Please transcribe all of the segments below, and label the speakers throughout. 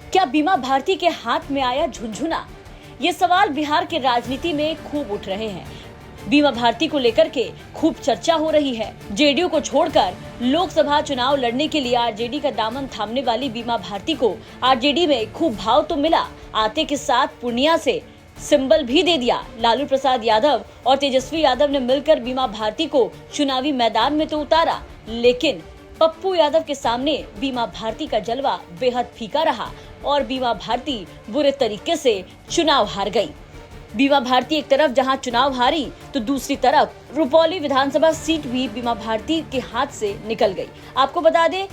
Speaker 1: क्या बीमा भारती के हाथ में आया झुनझुना? ये सवाल बिहार के राजनीति में खूब उठ रहे हैं। बीमा भारती को लेकर के खूब चर्चा हो रही है। जेडीयू को छोड़कर लोकसभा चुनाव लड़ने के लिए आरजेडी का दामन थामने वाली बीमा भारती को आरजेडी में खूब भाव तो मिला, आते के साथ पूर्णिया से सिंबल भी दे दिया। लालू प्रसाद यादव और तेजस्वी यादव ने मिलकर बीमा भारती को चुनावी मैदान में तो उतारा, लेकिन पप्पू यादव के सामने बीमा भारती का जलवा बेहद फीका रहा और बीमा भारती बुरे तरीके से चुनाव हार गई। बीमा भारती एक तरफ जहां चुनाव हारी तो दूसरी तरफ रुपौली विधानसभा सीट भी बीमा भारती के हाथ से निकल गई। आपको बता दें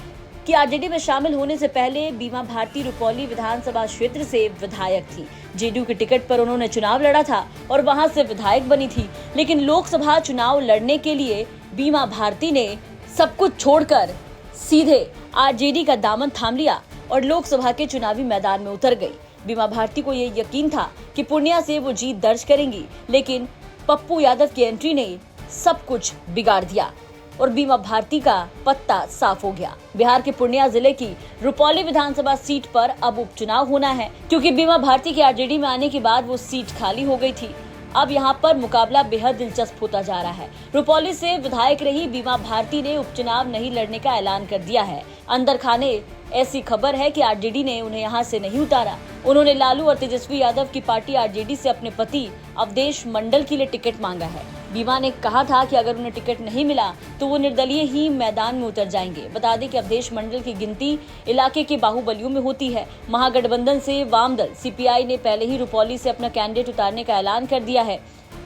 Speaker 1: कि आरजेडी में शामिल होने से पहले बीमा भारती रुपौली विधानसभा क्षेत्र से विधायक थी। जेडीयू के टिकट पर उन्होंने चुनाव लड़ा था और वहां से विधायक बनी थी, लेकिन लोकसभा चुनाव लड़ने के लिए बीमा भारती ने सब कुछ छोड़कर सीधे आरजेडी का दामन थाम लिया और लोकसभा के चुनावी मैदान में उतर गई। बीमा भारती को ये यकीन था कि पूर्णिया से वो जीत दर्ज करेंगी, लेकिन पप्पू यादव की एंट्री ने सब कुछ बिगाड़ दिया और बीमा भारती का पत्ता साफ हो गया। बिहार के पूर्णिया जिले की रुपौली विधानसभा सीट पर अब उपचुनाव होना है, क्योंकि बीमा भारती के आरजेडी में आने के बाद वो सीट खाली हो गई थी। अब यहाँ पर मुकाबला बेहद दिलचस्प होता जा रहा है। रुपौली से विधायक रही बीमा भारती ने उपचुनाव नहीं लड़ने का ऐलान कर दिया है। अंदर खाने ऐसी खबर है कि आरजेडी ने उन्हें यहाँ से नहीं उतारा। उन्होंने लालू और तेजस्वी यादव की पार्टी आरजेडी से अपने पति अवधेश मंडल के लिए टिकट मांगा है। बीमा ने कहा था कि अगर उन्हें टिकट नहीं मिला तो वो निर्दलीय ही मैदान में उतर जाएंगे। बता दें कि अवधेश मंडल की गिनती इलाके के बाहुबलियों में होती है। महागठबंधन से वाम दल सीपीआई ने पहले ही रुपौली से अपना कैंडिडेट उतारने का ऐलान कर दिया है।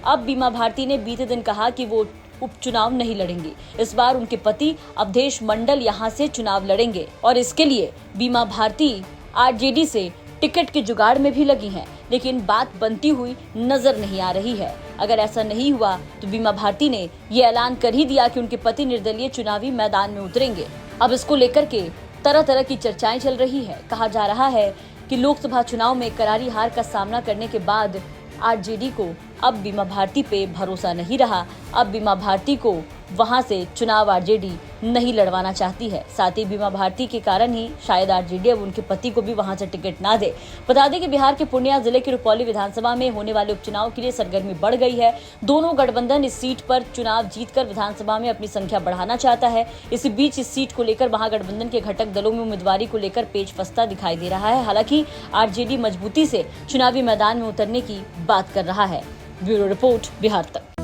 Speaker 1: अब बीमा भारती ने बीते दिन कहा कि वो उपचुनाव नहीं लड़ेंगे। इस बार उनके पति अवधेश मंडल यहां से चुनाव लड़ेंगे और इसके लिए बीमा भारती आरजेडी से टिकट के जुगाड़ में भी लगी हैं, लेकिन बात बनती हुई नजर नहीं आ रही है। अगर ऐसा नहीं हुआ तो बीमा भारती ने ये ऐलान कर ही दिया कि उनके पति निर्दलीय चुनावी मैदान में उतरेंगे। अब इसको लेकर के तरह तरह की चर्चाएं चल रही है। कहा जा रहा है कि लोकसभा चुनाव में करारी हार का सामना करने के बाद आरजेडी को अब बीमा भारती पे भरोसा नहीं रहा। अब बीमा भारती को वहां से चुनाव आरजेडी नहीं लड़वाना चाहती है। साथ ही बीमा भारती के कारण ही शायद आरजेडी अब उनके पति को भी वहां से टिकट ना दे। बता दें कि बिहार के पूर्णिया जिले की रुपौली विधानसभा में होने वाले उपचुनाव के लिए सरगर्मी बढ़ गई है। दोनों गठबंधन इस सीट पर चुनाव जीतकर विधानसभा में अपनी संख्या बढ़ाना चाहता है। इसी बीच इस सीट को लेकर महागठबंधन के घटक दलों में उम्मीदवारी को लेकर पेच फंसता दिखाई दे रहा है। हालांकि आरजेडी मजबूती से चुनावी मैदान में उतरने की बात कर रहा है। ब्यूरो रिपोर्ट, बिहार तक।